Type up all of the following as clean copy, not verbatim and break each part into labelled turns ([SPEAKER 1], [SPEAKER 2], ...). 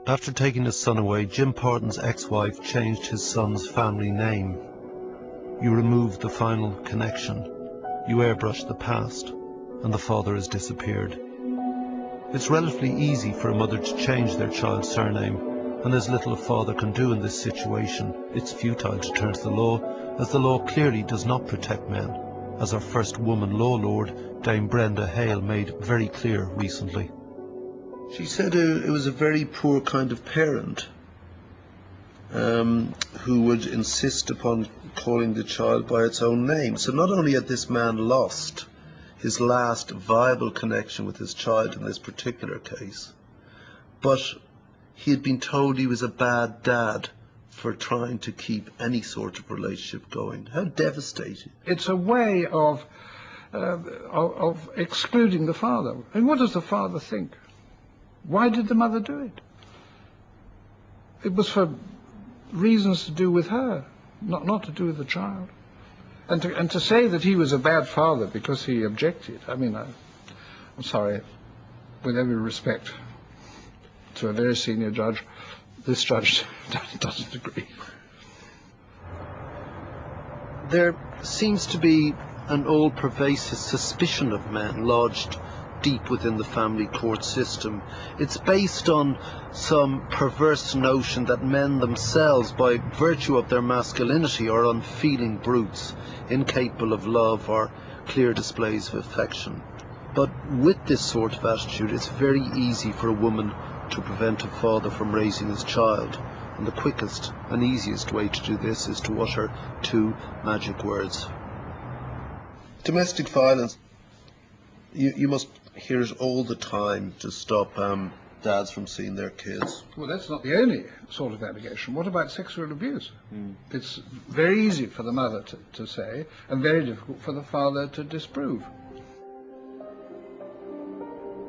[SPEAKER 1] After taking his son away, Jim Parton's ex-wife changed his son's family name. You remove the final connection, you airbrush the past, and the father has disappeared. It's relatively easy for a mother to change their child's surname, and there's little a father can do in this situation. It's futile to turn to the law, as the law clearly does not protect men, as our first woman law lord, Dame Brenda Hale, made very clear recently. She said it was a very poor kind of parent who would insist upon calling the child by its own name. So not only had this man lost his last viable connection with his child in this particular case, but he had been told he was a bad dad for trying to keep any sort of relationship going. How devastating.
[SPEAKER 2] It's a way of excluding the father. And what does the father think? Why did the mother do it? It was for reasons to do with her, not to do with the child. And to say that he was a bad father because he objected, I mean, I'm sorry, with every respect to a very senior judge, this judge doesn't agree.
[SPEAKER 1] There seems to be an all-pervasive suspicion of men lodged deep within the family court system. It's based on some perverse notion that men themselves, by virtue of their masculinity, are unfeeling brutes, incapable of love or clear displays of affection. But with this sort of attitude, it's very easy for a woman to prevent a father from raising his child. And the quickest and easiest way to do this is to utter two magic words. Domestic violence. You must hear it all the time to stop dads from seeing their kids.
[SPEAKER 2] Well, that's not the only sort of allegation. What about sexual abuse? It's very easy for the mother to say, and very difficult for the father to disprove.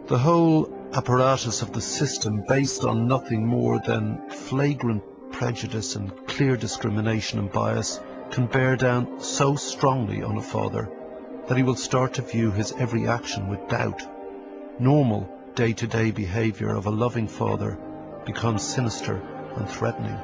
[SPEAKER 1] The whole apparatus of the system, based on nothing more than flagrant prejudice and clear discrimination and bias, can bear down so strongly on a father that he will start to view his every action with doubt. Normal day-to-day behaviour of a loving father becomes sinister and threatening.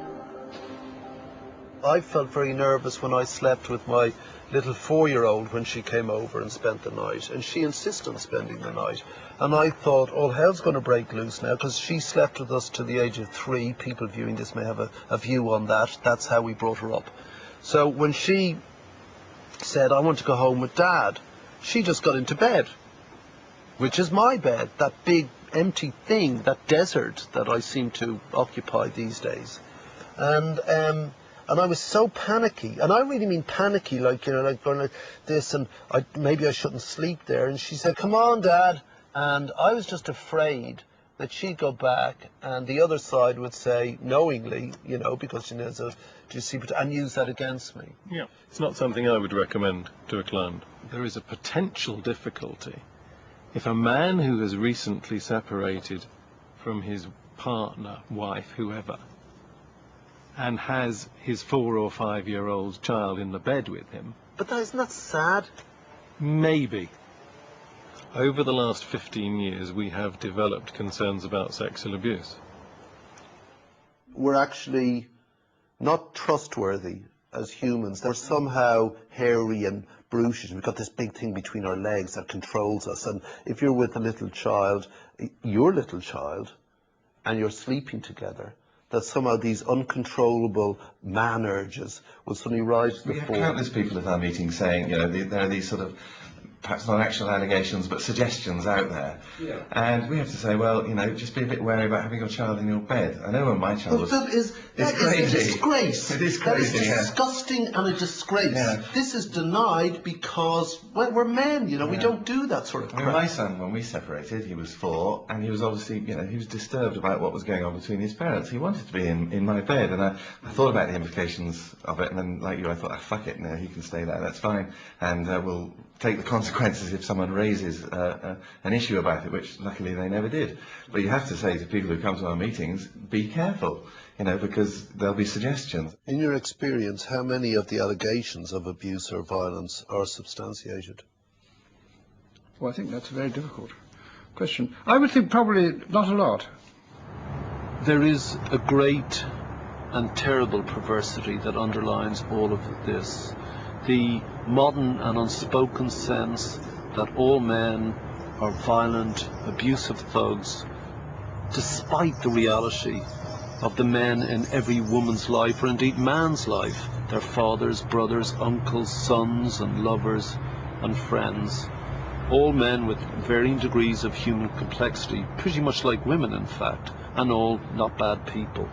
[SPEAKER 1] I felt very nervous when I slept with my little 4-year-old when she came over and spent the night, and she insisted on spending the night. And I thought, all hell's going to break loose now, because she slept with us to the age of 3. People viewing this may have a view on that. That's how we brought her up. So when she said, I want to go home with Dad, she just got into bed, which is my bed, that big empty thing, that desert that I seem to occupy these days. And I was so panicky, and I really mean panicky, like, you know, like going like this, and maybe I shouldn't sleep there. And she said, come on, Dad. And I was just afraid that she'd go back, and the other side would say, knowingly, you know, because she knows that, and use that against me.
[SPEAKER 3] Yeah, it's not something I would recommend to a client. There is a potential difficulty if a man who has recently separated from his partner, wife, whoever, and has his 4 or 5-year-old child in the bed with him.
[SPEAKER 1] But isn't that sad?
[SPEAKER 3] Maybe. Over the last 15 years, we have developed concerns about sexual abuse.
[SPEAKER 1] We're actually not trustworthy as humans. We're somehow hairy and brutish. We've got this big thing between our legs that controls us. And if you're with a little child, your little child, and you're sleeping together, that somehow these uncontrollable man urges will suddenly rise to the fore.
[SPEAKER 4] We have countless people at our meetings saying, you know, there are these sort of, perhaps not actual allegations, but suggestions out there. Yeah. And we have to say, well, you know, just be a bit wary about having your child in your bed. I know when my child was...
[SPEAKER 1] That is a disgrace.
[SPEAKER 4] It is crazy.
[SPEAKER 1] That is disgusting and a disgrace. Yeah. This is denied because, well, we're men, you know, we don't do that sort of crap.
[SPEAKER 4] I mean, my son, when we separated, he was 4, and he was obviously, you know, he was disturbed about what was going on between his parents. He wanted to be in my bed, and I thought about the implications of it, and then, like you, I thought, fuck it, no, he can stay there, that's fine, and we'll take the consequences if someone raises an issue about it, which luckily they never did. But you have to say to people who come to our meetings, be careful, you know, because there'll be suggestions.
[SPEAKER 1] In your experience, how many of the allegations of abuse or violence are substantiated?
[SPEAKER 2] Well, I think that's a very difficult question. I would think probably not a lot.
[SPEAKER 1] There is a great and terrible perversity that underlines all of this. The modern and unspoken sense that all men are violent, abusive thugs, despite the reality of the men in every woman's life, or indeed man's life, their fathers, brothers, uncles, sons and lovers and friends. All men with varying degrees of human complexity, pretty much like women in fact, and all not bad people.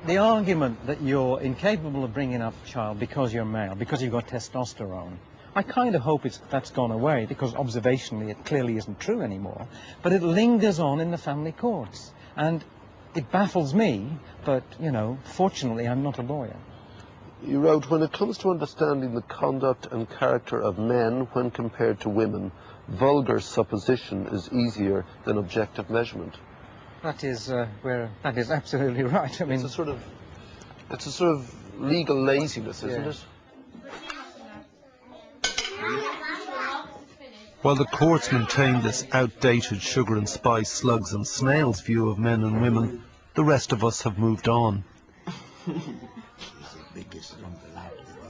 [SPEAKER 5] The argument that you're incapable of bringing up a child because you're male, because you've got testosterone, I kind of hope that's gone away, because observationally it clearly isn't true anymore, but it lingers on in the family courts. And it baffles me, but, you know, fortunately I'm not a lawyer.
[SPEAKER 1] You wrote, when it comes to understanding the conduct and character of men when compared to women, vulgar supposition is easier than objective measurement.
[SPEAKER 5] That is absolutely right. I mean,
[SPEAKER 1] it's a sort of legal laziness, isn't it? While the courts maintain this outdated sugar and spice, slugs and snails view of men and women, the rest of us have moved on.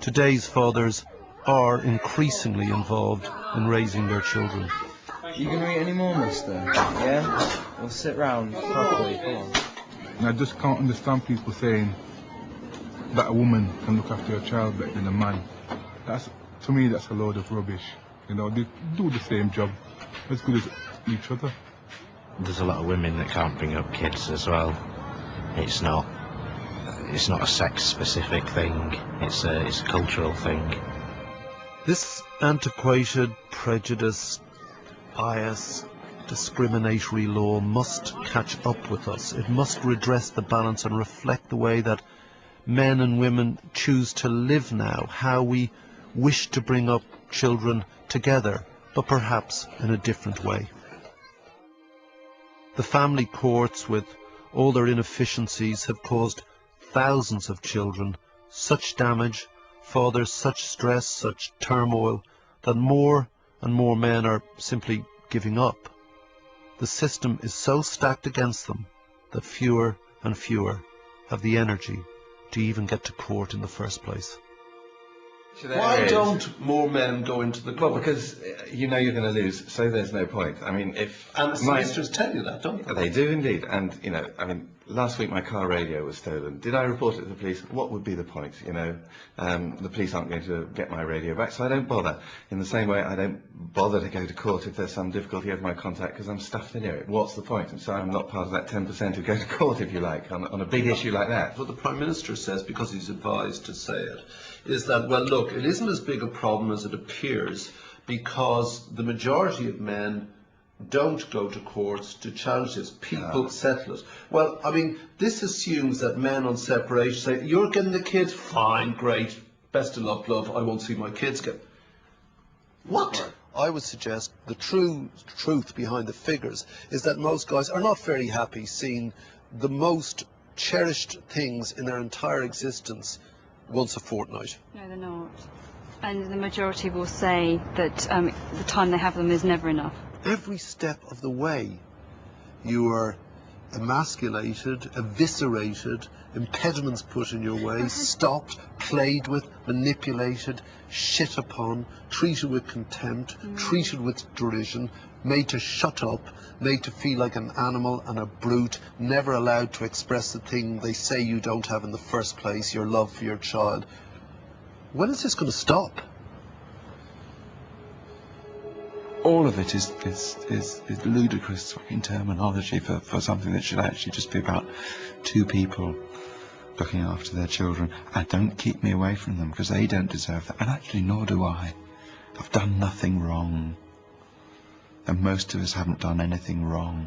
[SPEAKER 1] Today's fathers are increasingly involved in raising their children.
[SPEAKER 6] You gonna eat any more, mister? Yeah? We'll sit round properly, come on.
[SPEAKER 2] And I just can't understand people saying that a woman can look after a child better than a man. To me, that's a load of rubbish. You know, they do the same job as good as each other.
[SPEAKER 7] There's a lot of women that can't bring up kids as well. It's not a sex-specific thing. It's a cultural thing.
[SPEAKER 1] This antiquated, prejudiced, bias, discriminatory law must catch up with us. It must redress the balance and reflect the way that men and women choose to live now, how we wish to bring up children together, but perhaps in a different way. The family courts, with all their inefficiencies, have caused thousands of children such damage, fathers such stress, such turmoil, that more and more men are simply giving up. The system is so stacked against them that fewer and fewer have the energy to even get to court in the first place. Why don't more men go into the court?
[SPEAKER 4] Well, because you know you're going to lose, so there's no point. I mean,
[SPEAKER 1] and the solicitors tell you that, don't they?
[SPEAKER 4] They do indeed. And, you know, I mean, last week my car radio was stolen. Did I report it to the police? What would be the point, you know? The police aren't going to get my radio back, so I don't bother. In the same way, I don't bother to go to court if there's some difficulty with my contact, because I'm stuffed in it. What's the point? And so I'm not part of that 10% who go to court, if you like, on a big issue like that.
[SPEAKER 1] What the Prime Minister says, because he's advised to say it, is that, well, look, it isn't as big a problem as it appears, because the majority of men don't go to courts to challenge this. People settle it. Well, I mean, this assumes that men on separation say, you're getting the kids? Fine, great, best of luck, love, I won't see my kids get. What? I would suggest the truth behind the figures is that most guys are not very happy seeing the most cherished things in their entire existence once a fortnight.
[SPEAKER 8] No, they're not. And the majority will say that the time they have them is never enough.
[SPEAKER 1] Every step of the way you are emasculated, eviscerated, impediments put in your way, stopped, played with, manipulated, shit upon, treated with contempt, treated with derision, made to shut up, made to feel like an animal and a brute, never allowed to express the thing they say you don't have in the first place, your love for your child. When is this going to stop?
[SPEAKER 9] All of it is ludicrous fucking terminology for something that should actually just be about two people looking after their children. And don't keep me away from them, because they don't deserve that. And actually, nor do I. I've done nothing wrong. And most of us haven't done anything wrong.